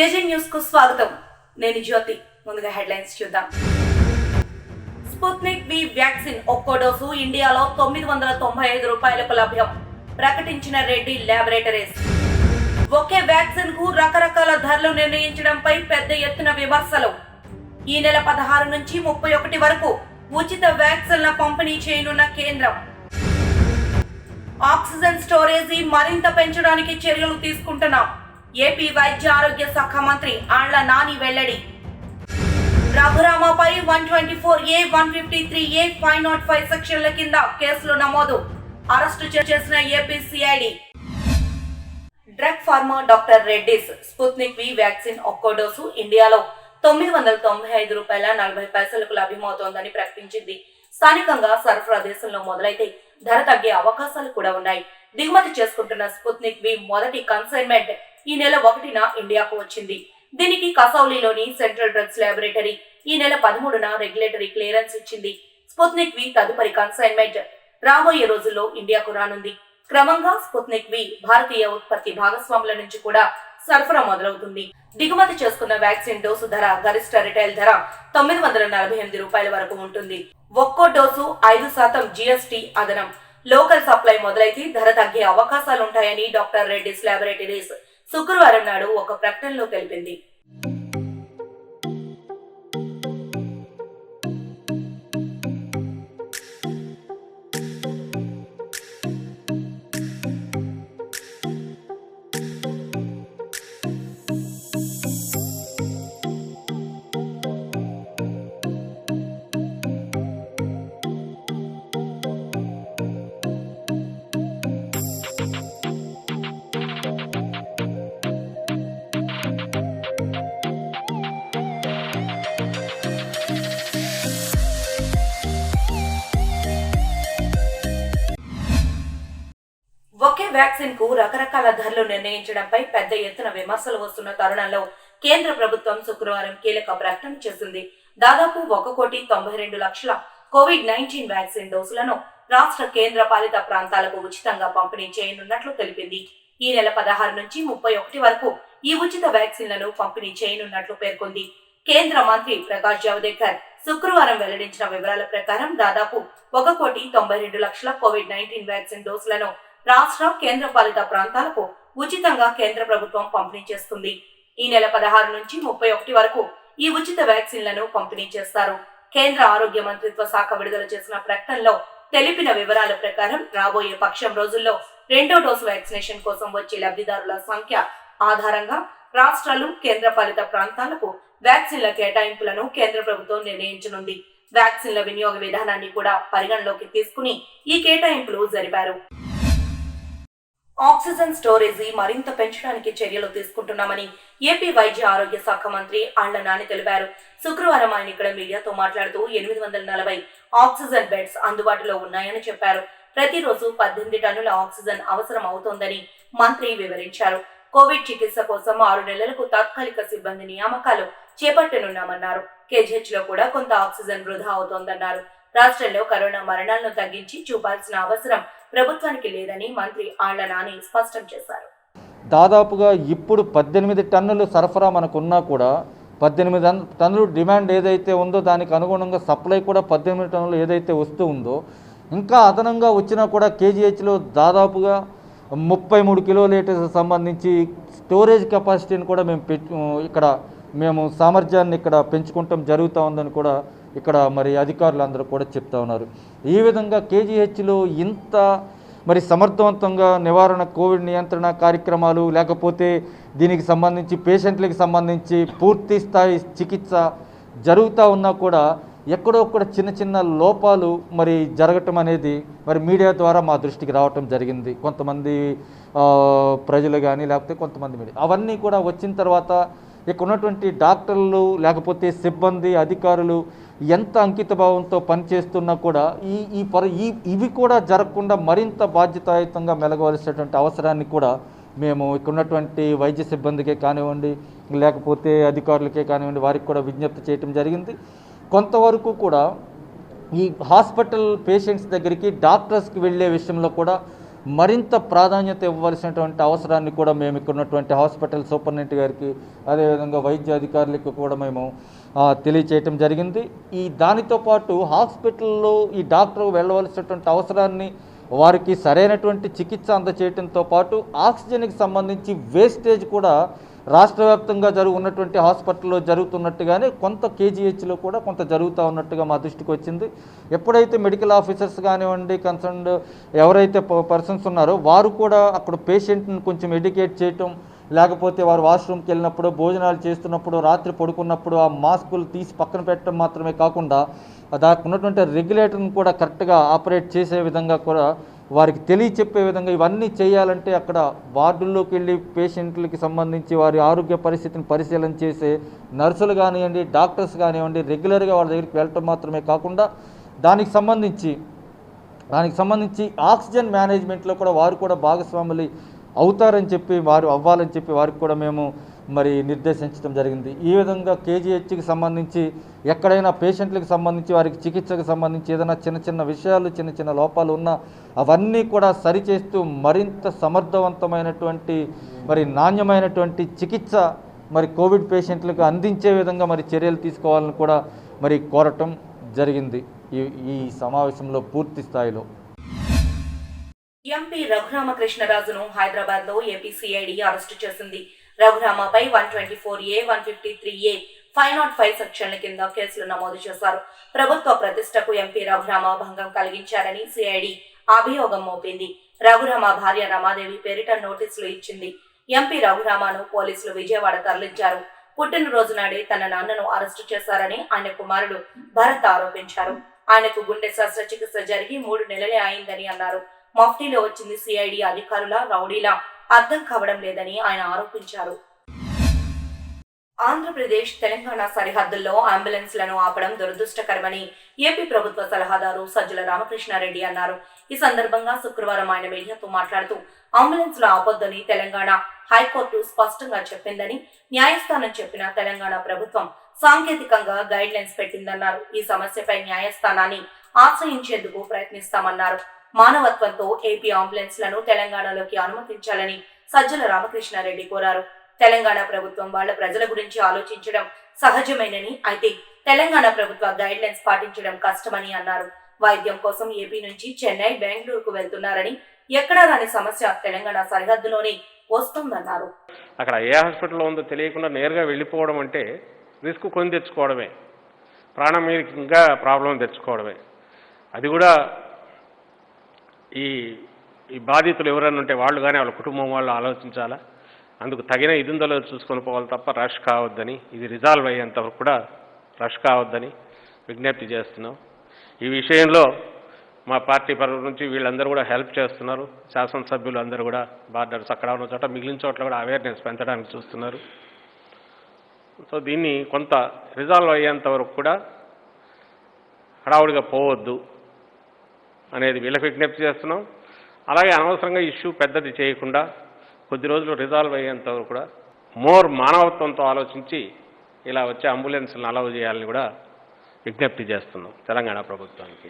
జేజే news కు స్వాగతం. నేను జ్యోతి. ముందుగా హెడ్లైన్స్ చూద్దాం. స్పుత్నిక్ వి వ్యాక్సిన్ ఒక్కో డోసు ఇండియాలో 995 రూపాయలకు లభ్యం ప్రకటించిన రెడ్డి ల్యాబొరేటరీస్. ఒకే వ్యాక్సిన్ కు రకరకాల ధరలు నిర్ణయించడంపై పెద్ద ఎత్తున విమర్శలు. ఈ నెల 16 నుంచి 31 వరకు ఉచిత వ్యాక్సిన్ల పంపిణీ చేయనున్న కేంద్రం. ఆక్సిజన్ స్టోరేజీ మరింత పెంచడానికి చర్యలు తీసుకుంటున్నాం. ఏపీ వైద్య ఆరోగ్య శాఖ మంత్రి ఆళ్ల నాని వెల్లడి. రఘురామపై 124A, 153A, 505 సెక్షన్ల కింద కేసులు నమోదు. అరెస్టు చేసిన AP CID. Drug pharma doctor Reddy's Sputnik V vaccine ఒక్కో డోసు ఇండియాలో 995 రూపాయల 40 పైసలకు లభ్యమవుతోందని ప్రకటించింది. స్థానికంగా సరఫరా దేశంలో మొదలైతే ధర తగ్గే అవకాశాలు కూడా ఉన్నాయి. దిగుమతి చేసుకుంటున్న స్పుత్నిక్ వి మొదటి కన్సైన్మెంట్ ఈ నెల 1న ఇండియాకు వచ్చింది. దీనికి కసౌలీలోని సెంట్రల్ డ్రగ్స్ ల్యాబొరేటరీ ఈ నెల 13న రెగ్యులేటరీ క్లియరెన్స్ ఇచ్చింది. స్పుత్నిక్ వి తదుపరి కన్సైన్మెంట్ రాబోయే రోజుల్లో ఇండియాకు రానుంది. క్రమంగా స్పుత్నిక్ వి భారతీయ ఉత్పత్తి భాగస్వాముల నుంచి కూడా సరఫరా మొదలవుతుంది. దిగుమతి చేసుకున్న వ్యాక్సిన్ డోసు ధర గరిష్ట రిటైల్ ధర 948 రూపాయల వరకు ఉంటుంది. ఒక్కో డోసు 5% GST అదనం. లోకల్ సప్లై మొదలైతే ధర తగ్గే అవకాశాలుంటాయని డాక్టర్ రెడ్డిస్ ల్యాబొరేటరీస్ శుక్రవారం నాడు ఒక ప్రకటనలో తెలిపింది. ఒకే వ్యాక్సిన్ కు రకరకాల ధరలు నిర్ణయించడంపై పెద్ద ఎత్తున విమర్శలు వస్తున్న తరుణంలో కేంద్ర ప్రభుత్వం శుక్రవారం కీలక ప్రకటన చేసింది. దాదాపు 1,92,00,000 కోవిడ్-19 వ్యాక్సిన్ డోసులను రాష్ట్ర కేంద్ర పాలిత ప్రాంతాలకు ఉచితంగా పంపిణీ చేయనున్నట్లు తెలిపింది. ఈ నెల 16 నుంచి 31 వరకు ఈ ఉచిత వ్యాక్సిన్లను పంపిణీ చేయనున్నట్లు పేర్కొంది. కేంద్ర మంత్రి ప్రకాష్ జావదేకర్ శుక్రవారం వెల్లడించిన వివరాల ప్రకారం దాదాపు 1,92,00,000 కోవిడ్-19 వ్యాక్సిన్ డోసులను రాష్ట్ర కేంద్ర పాలిత ప్రాంతాలకు ఉచితంగా కేంద్ర ప్రభుత్వం పంపిణీ చేస్తుంది. ఈ నెల 16 నుంచి 31 వరకు ఈ ఉచిత వ్యాక్సిన్లను పంపిణీ చేస్తారు. కేంద్ర ఆరోగ్య మంత్రిత్వ శాఖ విడుదల చేసిన ప్రకటనలో తెలిపిన వివరాల ప్రకారం రాబోయే పక్షం రోజుల్లో రెండో డోసు వ్యాక్సినేషన్ కోసం వచ్చే లబ్ధిదారుల సంఖ్య ఆధారంగా రాష్ట్రాలు కేంద్ర పాలిత ప్రాంతాలకు వ్యాక్సిన్ల కేటాయింపులను కేంద్ర ప్రభుత్వం నిర్ణయించనుంది. వ్యాక్సిన్ల వినియోగ విధానాన్ని కూడా పరిగణలోకి తీసుకుని ఈ కేటాయింపులు జరిపారు. ఆక్సిజన్ స్టోరేజీ మరింత పెంచడానికి చర్యలు తీసుకుంటున్నామని ఏపీ వైద్య ఆరోగ్య శాఖ మంత్రి ఆళ్ల నాని తెలిపారు. శుక్రవారం ఆయన ఇక్కడ మీడియాతో మాట్లాడుతూ 840 ఆక్సిజన్ బెడ్స్ అందుబాటులో ఉన్నాయని చెప్పారు. ప్రతిరోజు 18 టన్నుల ఆక్సిజన్ అవసరం అవుతోందని మంత్రి వివరించారు. కోవిడ్ చికిత్స కోసం 6 నెలలకు తాత్కాలిక సిబ్బంది నియామకాలు చేపట్టనున్నామన్నారు. కేజీహెచ్ లో కూడా కొంత ఆక్సిజన్ వృధా అవుతోందన్నారు. రాష్ట్రంలో కరోనా మరణాలను తగ్గించి చూపాల్సిన అవసరం ప్రభుత్వానికి లేదని మంత్రి ఆళ్ల నాని స్పష్టం చేశారు. దాదాపుగా ఇప్పుడు 18 టన్నులు సరఫరా మనకున్నా కూడా 18 టన్నులు డిమాండ్ ఏదైతే ఉందో దానికి అనుగుణంగా సప్లై కూడా 18 టన్నులు ఏదైతే వస్తూ ఉందో ఇంకా అదనంగా వచ్చినా కూడా కేజీహెచ్లో దాదాపుగా 33 కిలోలీటర్స్ సంబంధించి స్టోరేజ్ కెపాసిటీని కూడా మేము సామర్థ్యాన్ని ఇక్కడ పెంచుకుంటాం జరుగుతూ ఉందని కూడా ఇక్కడ మరి అధికారులందరూ కూడా చెప్తా ఉన్నారు. ఈ విధంగా కేజీహెచ్లో ఇంత మరి సమర్థవంతంగా నివారణ కోవిడ్ నియంత్రణ కార్యక్రమాలు లేకపోతే దీనికి సంబంధించి పేషెంట్లకు సంబంధించి పూర్తి స్థాయి చికిత్స జరుగుతూ ఉన్నా కూడా ఎక్కడొక్కడ చిన్న చిన్న లోపాలు మరి జరగటం అనేది మరి మీడియా ద్వారా మా దృష్టికి రావటం జరిగింది. కొంతమంది ప్రజలు కానీ లేకపోతే కొంతమంది మీడియా అవన్నీ కూడా వచ్చిన తర్వాత ఇక్కడ ఉన్నటువంటి డాక్టర్లు లేకపోతే సిబ్బంది అధికారులు ఎంత అంకితభావంతో పనిచేస్తున్నా కూడా ఇవి కూడా జరగకుండా మరింత బాధ్యతాయుతంగా మెలగవలసినటువంటి అవసరాన్ని కూడా మేము ఇక్కడ ఉన్నటువంటి వైద్య సిబ్బందికే కానివ్వండి లేకపోతే అధికారులకే కానివ్వండి వారికి కూడా విజ్ఞప్తి చేయటం జరిగింది. కొంతవరకు కూడా ఈ హాస్పిటల్ పేషెంట్స్ దగ్గరికి డాక్టర్స్కి వెళ్ళే విషయంలో కూడా మరింత ప్రాధాన్యత ఇవ్వవలసినటువంటి అవసరాన్ని కూడా మేము ఇక్కడ ఉన్నటువంటి హాస్పిటల్ సూపరింటెండెంట్ గారికి అదేవిధంగా వైద్య అధికారులకు కూడా మేము తెలియచేయటం జరిగింది. దానితో పాటు హాస్పిటల్లో ఈ డాక్టర్ వెళ్ళవలసినటువంటి అవసరాన్ని వారికి సరైనటువంటి చికిత్స అందచేయడంతో పాటు ఆక్సిజన్కి సంబంధించి వేస్టేజ్ కూడా రాష్ట్ర వ్యాప్తంగా ఉన్నటువంటి హాస్పిటల్లో జరుగుతున్నట్టుగానే కొంత కేజీహెచ్లో కూడా కొంత జరుగుతూ ఉన్నట్టుగా మా దృష్టికి వచ్చింది. ఎప్పుడైతే మెడికల్ ఆఫీసర్స్ కానివ్వండి, కన్సర్న్డ్ ఎవరైతే పర్సన్స్ ఉన్నారో వారు కూడా అక్కడ పేషెంట్ని కొంచెం ఎడ్యుకేట్ చేయటం, లేకపోతే వారు వాష్రూమ్కి వెళ్ళినప్పుడు, భోజనాలు చేస్తున్నప్పుడు, రాత్రి పడుకున్నప్పుడు ఆ మాస్కులు తీసి పక్కన పెట్టడం మాత్రమే కాకుండా దానికి ఉన్నటువంటి రెగ్యులేటర్ని కూడా కరెక్ట్గా ఆపరేట్ చేసే విధంగా కూడా వారికి తెలియచెప్పే విధంగా ఇవన్నీ చేయాలంటే అక్కడ వార్డుల్లోకి వెళ్ళి పేషెంట్లకి సంబంధించి వారి ఆరోగ్య పరిస్థితిని పరిశీలన చేసే నర్సులు కానివ్వండి, డాక్టర్స్ కానివ్వండి రెగ్యులర్గా వాళ్ళ దగ్గరికి వెళ్ళటం మాత్రమే కాకుండా దానికి సంబంధించి ఆక్సిజన్ మేనేజ్మెంట్లో కూడా వారు కూడా భాగస్వాములు అవుతారని చెప్పి అవ్వాలని చెప్పి వారికి కూడా మేము నిర్దేశించడం జరిగింది. ఈ విధంగా కేజీహెచ్కి సంబంధించి ఎక్కడైనా పేషెంట్లకు సంబంధించి వారికి చికిత్సకు సంబంధించి ఏదైనా చిన్న విషయాలు చిన్న లోపాలు ఉన్నా అవన్నీ కూడా సరిచేస్తూ మరింత సమర్థవంతమైనటువంటి నాణ్యమైనటువంటి చికిత్స కోవిడ్ పేషెంట్లకు అందించే విధంగా చర్యలు తీసుకోవాలని కూడా కోరటం జరిగింది ఈ సమావేశంలో పూర్తి స్థాయిలో. ఎంపీ రఘురామకృష్ణరాజును హైదరాబాద్ లో ఏపీ సిఐడి అరెస్టు చేసింది. రఘురామపై 124A, 153A, 505 సెక్షన్ల కింద కేసులు నమోదు చేశారు. ప్రభుత్వ ప్రతిష్టకు ఎంపీ రఘురామ భంగం కలిగించారని సిఐడి అభియోగం మోపింది. రఘురామ భార్య రమాదేవి పేరిట నోటీసులు ఇచ్చింది. ఎంపీ రఘురామను పోలీసులు విజయవాడ తరలించారు. పుట్టినరోజు నాడే తన నాన్నను అరెస్టు చేశారని ఆయన కుమారుడు భరత్ ఆరోపించారు. ఆయనకు గుండె శస్త్రచికిత్స జరిగి 3 నెలలే అయిందని అన్నారు. మఫ్టీలో వచ్చింది సిఐడి అధికారుల రౌడీలా అర్థం కావడం లేదని ఆయన ఆరోపించారు. ఆంధ్రప్రదేశ్ తెలంగాణ సరిహద్దుల్లో అంబులెన్స్లను ఆపడం దురదృష్టకరమని ఏపీ ప్రభుత్వ సలహాదారు సజ్జల రామకృష్ణారెడ్డి అన్నారు. ఈ సందర్భంగా శుక్రవారం ఆయన మీడియాతో మాట్లాడుతూ అంబులెన్స్లు ఆపొద్దని తెలంగాణ హైకోర్టు స్పష్టంగా చెప్పిందని, న్యాయస్థానం చెప్పిన తెలంగాణ ప్రభుత్వం సాంకేతికంగా గైడ్ లైన్స్ పెట్టిందన్నారు. ఈ సమస్యపై న్యాయస్థానాన్ని ఆశ్రయించేందుకు ప్రయత్నిస్తామన్నారు. మానవత్వంతో ఏపీ అంబులెన్స్లను తెలంగాణలోకి అనుమతించాలని సజ్జల రామకృష్ణారెడ్డి కోరారు. తెలంగాణ ప్రభుత్వం వాళ్ళ ప్రజల గురించి ఆలోచించడం సహజమేనని, అయితే తెలంగాణ ప్రభుత్వ గైడ్ లైన్స్ పాటించడం కష్టమని అన్నారు. వైద్యం కోసం ఏపీ నుంచి చెన్నై, బెంగళూరుకు వెళ్తున్నారని, ఎక్కడా రాని సమస్య తెలంగాణ సరిహద్దులోనే వస్తుందన్నారు. అక్కడ ఏ హాస్పిటల్లో ఉందో తెలియకుండా నేరుగా వెళ్ళిపోవడం అంటే రిస్క్ కొని తెచ్చుకోవడమే, ప్రాణం మీదకి ఇంకా ప్రాబ్లం తెచ్చుకోవడమే. అది కూడా ఈ బాధితులు ఎవరైనా ఉంటే వాళ్ళు కానీ వాళ్ళ కుటుంబం వాళ్ళు ఆలోచించాలా. అందుకు తగిన ఇదుందలో చూసుకొని పోవాలి తప్ప రష్ కావద్దని, ఇది రిజాల్వ్ అయ్యేంత వరకు కూడా రష్ కావద్దని విజ్ఞప్తి చేస్తున్నాం. ఈ విషయంలో మా పార్టీ పరువు నుంచి వీళ్ళందరూ కూడా హెల్ప్ చేస్తున్నారు. శాసనసభ్యులు అందరూ కూడా బార్డర్స్ అక్కడ ఉన్న చోట మిగిలిన చోట్ల కూడా అవేర్నెస్ పెంచడానికి చూస్తున్నారు. సో దీన్ని కొంత రిజాల్వ్ అయ్యేంత వరకు కూడా హడావుడిగా పోవద్దు అనేది వీళ్ళకి విజ్ఞప్తి చేస్తున్నాం. అలాగే అనవసరంగా ఇష్యూ పెద్దది చేయకుండా కొద్ది రోజులు రిజాల్వ్ అయ్యేంత వరకు కూడా మోర్ మానవత్వంతో ఆలోచించి ఇలా వచ్చే అంబులెన్స్లను అలౌ చేయాలని కూడా విజ్ఞప్తి చేస్తున్నాం తెలంగాణ ప్రభుత్వానికి.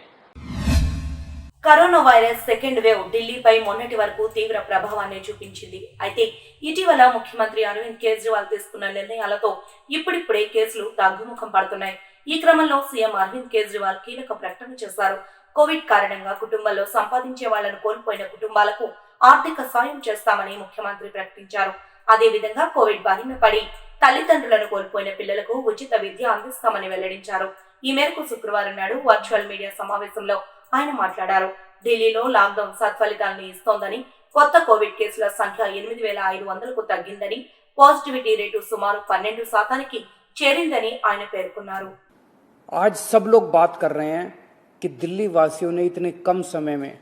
కరోనా వైరస్ సెకండ్ వేవ్ ఢిల్లీపై మొన్నటి వరకు తీవ్ర ప్రభావాన్ని చూపించింది. అయితే ఇటీవల ముఖ్యమంత్రి అరవింద్ కేజ్రీవాల్ తీసుకున్న నిర్ణయాలతో ఇప్పుడిప్పుడే కేసులు తగ్గుముఖం పడుతున్నాయి. ఈ క్రమంలో సీఎం అరవింద్ కేజ్రీవాల్ కీలక ప్రకటన చేశారు. కోవిడ్ కారణంగా కుటుంబంలో సంపాదించే వాళ్లను కోల్పోయిన కుటుంబాలకు ఆర్థిక సాయం చేస్తామని ముఖ్యమంత్రి ప్రకటించారు. అదేవిధంగా కోవిడ్ బారిన పడి తల్లిదండ్రులను కోల్పోయిన పిల్లలకు ఉచిత విద్య అందిస్తామని వెల్లడించారు. ఈ మేరకు శుక్రవారం నాడు వర్చువల్ మీడియా సమావేశంలో ఆయన మాట్లాడారు. ఢిల్లీలో లాక్డౌన్ సత్ఫలితాలను ఇస్తోందని, కొత్త కోవిడ్ కేసుల సంఖ్య 8,500కు తగ్గిందని, పాజిటివిటీ రేటు సుమారు 12% చేరిందని ఆయన పేర్కొన్నారు. आज सब लोग बात कर रहे हैं कि दिल्ली वासियों ने इतने कम समय में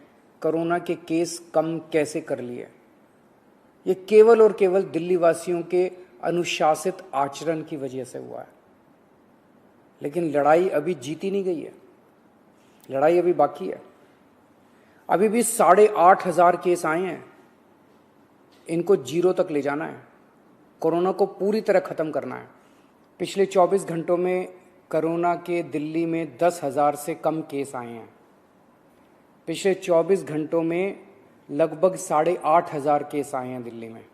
कोरोना के केस कम कैसे कर लिए। ये केवल और केवल दिल्ली वासियों के अनुशासित आचरण की वजह से हुआ है। लेकिन लड़ाई अभी जीती नहीं गई है, लड़ाई अभी बाकी है। अभी भी 8,500 केस आए हैं, इनको 0 तक ले जाना है। कोरोना को पूरी तरह खत्म करना है। पिछले 24 घंटों में कोरोना के दिल्ली में 10,000 से कम केस आए हैं। पिछले 24 घंटों में लगभग 8,500 केस आए हैं दिल्ली में।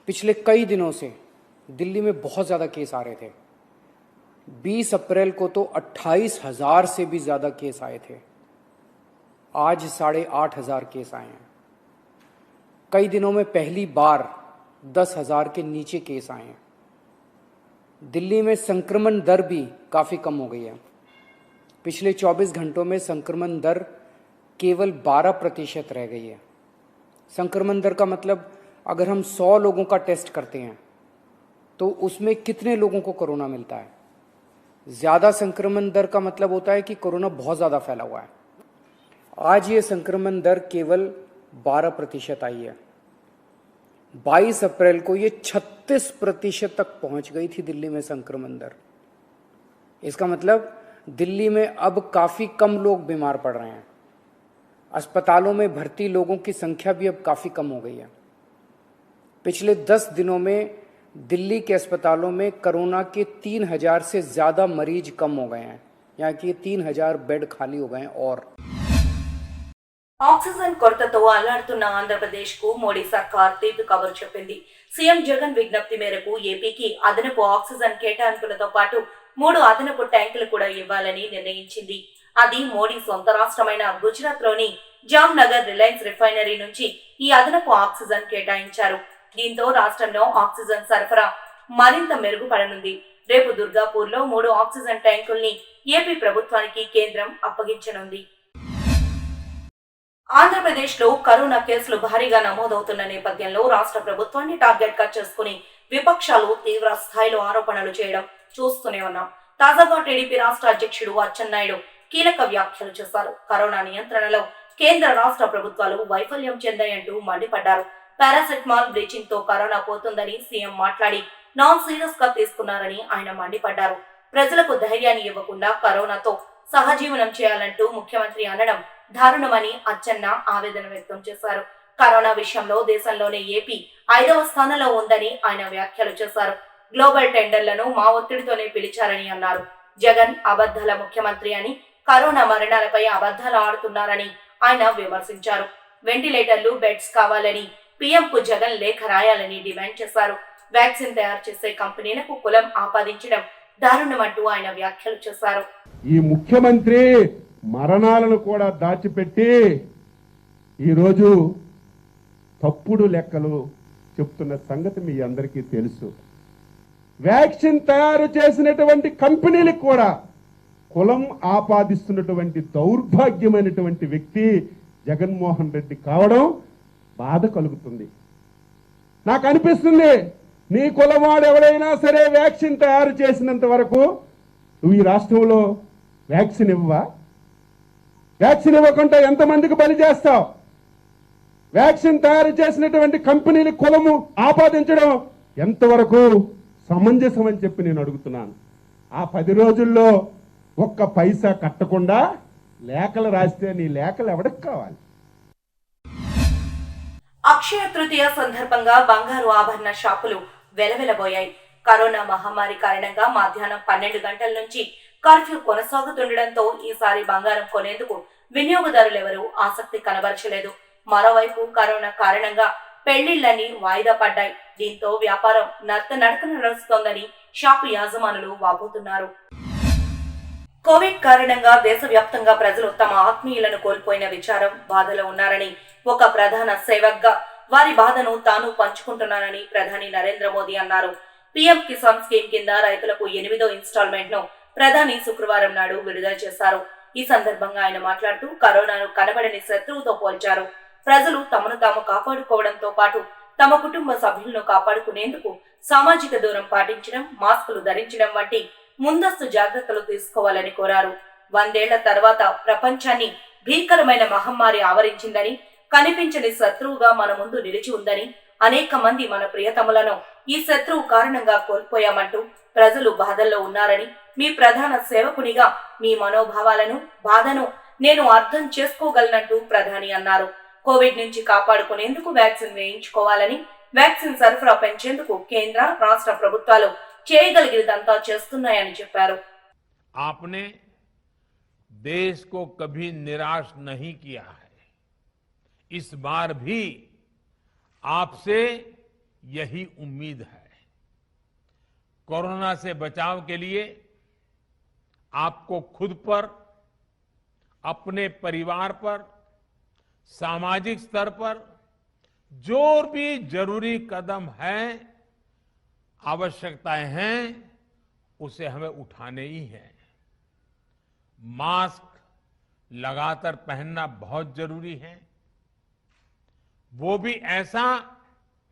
पिछले कई दिनों से दिल्ली में बहुत ज़्यादा केस आ रहे थे। 20 अप्रैल को तो 28,000 से भी ज़्यादा केस आए थे। आज 8,500 केस आए हैं। कई दिनों में पहली बार 10,000 के नीचे केस आए हैं। दिल्ली में संक्रमण दर भी काफ़ी कम हो गई है। पिछले 24 घंटों में संक्रमण दर केवल 12% रह गई है। संक्रमण दर का मतलब अगर हम 100 लोगों का टेस्ट करते हैं तो उसमें कितने लोगों को कोरोना मिलता है। ज़्यादा संक्रमण दर का मतलब होता है कि कोरोना बहुत ज़्यादा फैला हुआ है। आज ये संक्रमण दर केवल 12% आई है। 22 अप्रैल को ये 36% तक पहुंच गई थी दिल्ली में संक्रमण दर। इसका मतलब दिल्ली में अब काफ़ी कम लोग बीमार पड़ रहे हैं। अस्पतालों में भर्ती लोगों की संख्या भी अब काफ़ी कम हो गई है। पिछले 10 दिनों में दिल्ली के अस्पतालों में कोरोना के 3,000 से ज़्यादा मरीज कम हो गए हैं। यहाँ की 3,000 बेड खाली हो गए हैं। और ఆక్సిజన్ కొరతతో అల్లాడుతున్న ఆంధ్రప్రదేశ్ కు మోడీ సర్కార్ తీపి కబురు చెప్పింది. సీఎం జగన్ విజ్ఞప్తి మేరకు ఏపీకి అదనపు ఆక్సిజన్ కేటాయింపులతో పాటు 3 అదనపు ట్యాంకులు కూడా ఇవ్వాలని నిర్ణయించింది. అది మోడీ సొంత రాష్ట్రమైన గుజరాత్ లోని జామ్ నగర్ రిలయన్స్ రిఫైనరీ నుంచి ఈ అదనపు ఆక్సిజన్ కేటాయించారు. దీంతో రాష్ట్రంలో ఆక్సిజన్ సరఫరా మరింత మెరుగుపడనుంది. రేపు దుర్గాపూర్ లో 3 ఆక్సిజన్ ట్యాంకుల్ని ఏపీ ప్రభుత్వానికి కేంద్రం అప్పగించనుంది. ఆంధ్రప్రదేశ్ లో కరోనా కేసులు భారీగా నమోదవుతున్న నేపథ్యంలో రాష్ట్ర ప్రభుత్వాన్ని టార్గెట్ గా చేసుకుని విపక్షాలు తీవ్ర స్థాయిలో ఆరోపణలు చేయడం చూస్తూనే ఉన్నాం. తాజాగా టీడీపీ రాష్ట్ర అధ్యక్షుడు అచ్చెన్నాయుడు కీలక వ్యాఖ్యలు చేశారు. కరోనా నియంత్రణలో కేంద్ర రాష్ట్ర ప్రభుత్వాలు వైఫల్యం చెందాయంటూ మండిపడ్డారు. పారాసెటమాల్ బ్లీచింగ్ తో కరోనా పోతుందని సీఎం మాట్లాడి నాన్ సీరియస్ గా తీసుకున్నారని ఆయన మండిపడ్డారు. ప్రజలకు ధైర్యాన్ని ఇవ్వకుండా కరోనాతో సహజీవనం చేయాలంటూ ముఖ్యమంత్రి అనడం దారుణమని అచ్చెన్న ఆవేదన వ్యక్తం చేశారు. కరోనా విషయంలో దేశంలోనే ఏపీ 5వ స్థానంలో ఉందని ఆయన వ్యాఖ్యలు చేశారు. గ్లోబల్ టెండర్లను మా ఒత్తిడితోనే పిలిచారని అన్నారు. జగన్ అబద్ధాల ముఖ్యమంత్రి అని, కరోనా మరణాలపై అబద్ధాలు ఆడుతున్నారని ఆయన విమర్శించారు. వెంటిలేటర్లు, బెడ్స్ కావాలని పీఎంకు జగన్ లేఖ రాయాలని డిమాండ్ చేశారు. వ్యాక్సిన్ తయారు చేసే కంపెనీలకు కులం ఆపాదించడం దారుణమంటూ ఆయన వ్యాఖ్యలు చేశారు. ఈ ముఖ్యమంత్రి మరణాలను కూడా దాచిపెట్టి ఈరోజు తప్పుడు లెక్కలు చెప్తున్న సంగతి మీ అందరికీ తెలుసు. వ్యాక్సిన్ తయారు చేసినటువంటి కంపెనీలకు కూడా కులం ఆపాదిస్తున్నటువంటి దౌర్భాగ్యమైనటువంటి వ్యక్తి జగన్మోహన్ రెడ్డి కావడం బాధ కలుగుతుంది. నాకు అనిపిస్తుంది, నీ కులవాడు ఎవరైనా సరే వ్యాక్సిన్ తయారు చేసినంత వరకు నువ్వు ఈ రాష్ట్రంలో వ్యాక్సిన్ ఇవ్వవా? వ్యాక్సిన్ ఇవ్వకుండా ఎంతమందికి బలి చేస్తావు? వ్యాక్సిన్ తయారు చేసినటువంటి కంపెనీలు కులము ఆపాదించడం ఎంతవరకు సమంజసం అని చెప్పి నేను అడుగుతున్నాను. ఆ 10 రోజుల్లో ఒక్క పైసా కట్టకుండా లేఖలు రాస్తే నీ లేఖలు ఎవరికి కావాలి? అక్షయ తృతీయ సందర్భంగా బంగారు ఆభరణ షాపులు వెలవెలబోయాయి. కరోనా మహమ్మారి కారణంగా మధ్యాహ్నం 12 గంటల నుంచి కర్ఫ్యూ కొనసాగుతుండటంతో ఈసారి బంగారం కొనేందుకు వినియోగదారులెవరూ ఆసక్తి కనబరచలేదు. మరోవైపు కరోనా కారణంగా పెళ్లిళ్లన్నీ వాయిదా పడ్డాయి. దీంతో వ్యాపారం నడకన నడుస్తోందని షాపు యాజమానులు వాపోతున్నారు. కోవిడ్ కారణంగా దేశవ్యాప్తంగా ప్రజలు తమ ఆత్మీయులను కోల్పోయిన విచారం, బాధలో ఉన్నారని, ఒక ప్రధాన సేవక్గా వారి బాధను తాను పంచుకుంటున్నానని ప్రధాని నరేంద్ర మోదీ అన్నారు. పీఎం కిసాన్ స్కీమ్ కింద రైతులకు 8వ ఇన్స్టాల్మెంట్ ను ప్రధాని శుక్రవారం నాడు విడుదల చేశారు. ఈ సందర్భంగా ఆయన మాట్లాడుతూ కరోనాను కనబడని శత్రువుతో పోల్చారు. ప్రజలు తమను తాము కాపాడుకోవడంతో పాటు తమ కుటుంబ సభ్యులను కాపాడుకునేందుకు సామాజిక దూరం పాటించడం, మాస్కులు ధరించడం వంటి ముందస్తు జాగ్రత్తలు తీసుకోవాలని కోరారు. 100 ఏళ్ల తర్వాత ప్రపంచాన్ని భీకరమైన మహమ్మారి ఆవరించిందని, కనిపించని శత్రువుగా మన ముందు నిలిచి ఉందని, అనేక మంది మన ప్రియతములను ఈ శత్రువు కారణంగా కోల్పోయామంటూ ప్రజలు బాధల్లో ఉన్నారని, మీ ప్రధాన సేవకునిగా మీ మనోభావాలను, బాధను నేను అర్థం చేసుకోగలనంటూ ప్రధాని అన్నారు. కోవిడ్ నుంచి కాపాడుకునేందుకు వ్యాక్సిన్ వేయించుకోవాలని, వ్యాక్సిన్ సరఫరా పెంచేందుకు కేంద్ర, రాష్ట్ర ప్రభుత్వాలు చేయగలిగినంతా చేస్తున్నాయని చెప్పారు. आपने देश को कभी निराश नहीं किया है। इस बार भी आपसे यही उम्मीद है। कोरोना से बचाव के लिए आपको खुद पर, अपने परिवार पर, सामाजिक स्तर पर जो भी जरूरी कदम हैं, आवश्यकताएं हैं, उसे हमें उठाने ही हैं। मास्क लगातार पहनना बहुत जरूरी है। वो भी ऐसा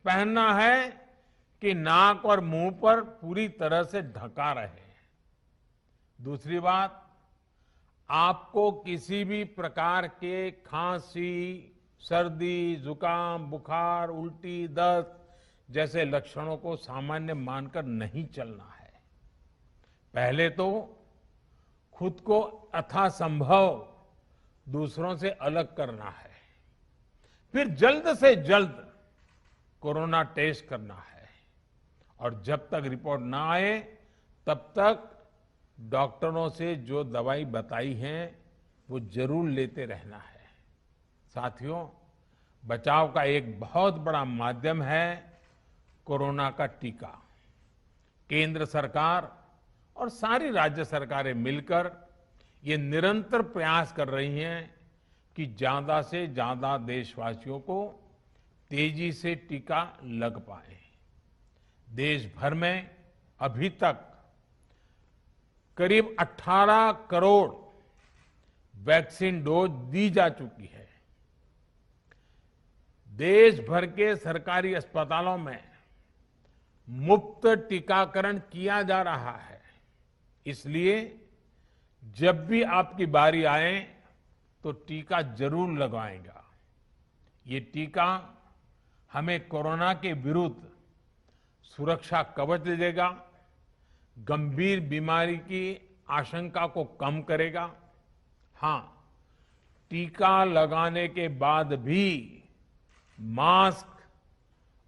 पहनना है कि नाक और मुंह पर पूरी तरह से ढका रहे। दूसरी बात, आपको किसी भी प्रकार के खांसी, सर्दी, जुकाम, बुखार, उल्टी, दस्त जैसे लक्षणों को सामान्य मानकर नहीं चलना है। पहले तो खुद को यथासंभव दूसरों से अलग करना है, फिर जल्द से जल्द कोरोना टेस्ट करना है, और जब तक रिपोर्ट ना आए तब तक डॉक्टरों से जो दवाई बताई है वो जरूर लेते रहना है। साथियों, बचाव का एक बहुत बड़ा माध्यम है कोरोना का टीका। केंद्र सरकार और सारी राज्य सरकारें मिलकर ये निरंतर प्रयास कर रही हैं कि ज्यादा से ज्यादा देशवासियों को तेजी से टीका लग पाए। देश भर में अभी तक करीब 18 करोड़ वैक्सीन डोज दी जा चुकी है। देश भर के सरकारी अस्पतालों में मुफ्त टीकाकरण किया जा रहा है। इसलिए जब भी आपकी बारी आए तो टीका जरूर लगवाएगा। ये टीका हमें कोरोना के विरुद्ध सुरक्षा कवच देगा, गंभीर बीमारी की आशंका को कम करेगा। हाँ, टीका लगाने के बाद भी मास्क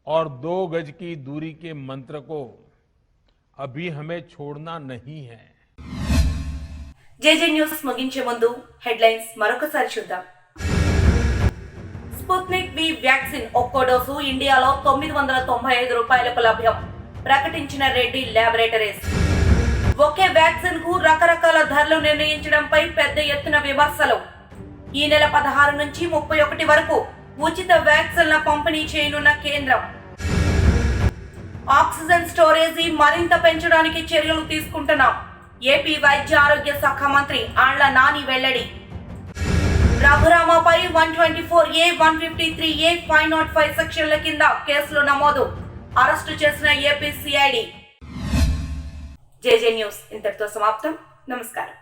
और 2 गज की दूरी के मंत्र को अभी हमें छोड़ना नहीं है। జేజే న్యూస్ ముగించే ముందు హెడ్లైన్స్ మరొకసారి చూద్దాం. స్పుత్నిక్ వి వ్యాక్సిన్ ఒక్కో డోసు ఇండియాలో 995 రూపాయలకు లభ్యం ప్రకటించిన రెడ్డి ల్యాబొరేటరీస్. ఒకే వ్యాక్సిన్ కు రకరకాల ధరలు నిర్ణయించడంపై పెద్ద ఎత్తున విమర్శలు. ఈ నెల 16 నుంచి 31 వరకు ఉచిత వ్యాక్సిన్ల పంపిణీ చేయనున్న కేంద్రం. ఆక్సిజన్ స్టోరేజీ మరింత పెంచడానికి చర్యలు తీసుకుంటున్నాం. ఏపీ వైద్య ఆరోగ్య శాఖ మంత్రి ఆళ్ల నాని వెల్లడి. రఘురామపై 124A, 153A, 505 సెక్షన్ల కింద కేసులు నమోదు. అరెస్టు చేసిన ఏపీ సిఐడి. జేజే న్యూస్ ఇంతటితో సమాప్తం. నమస్కారం.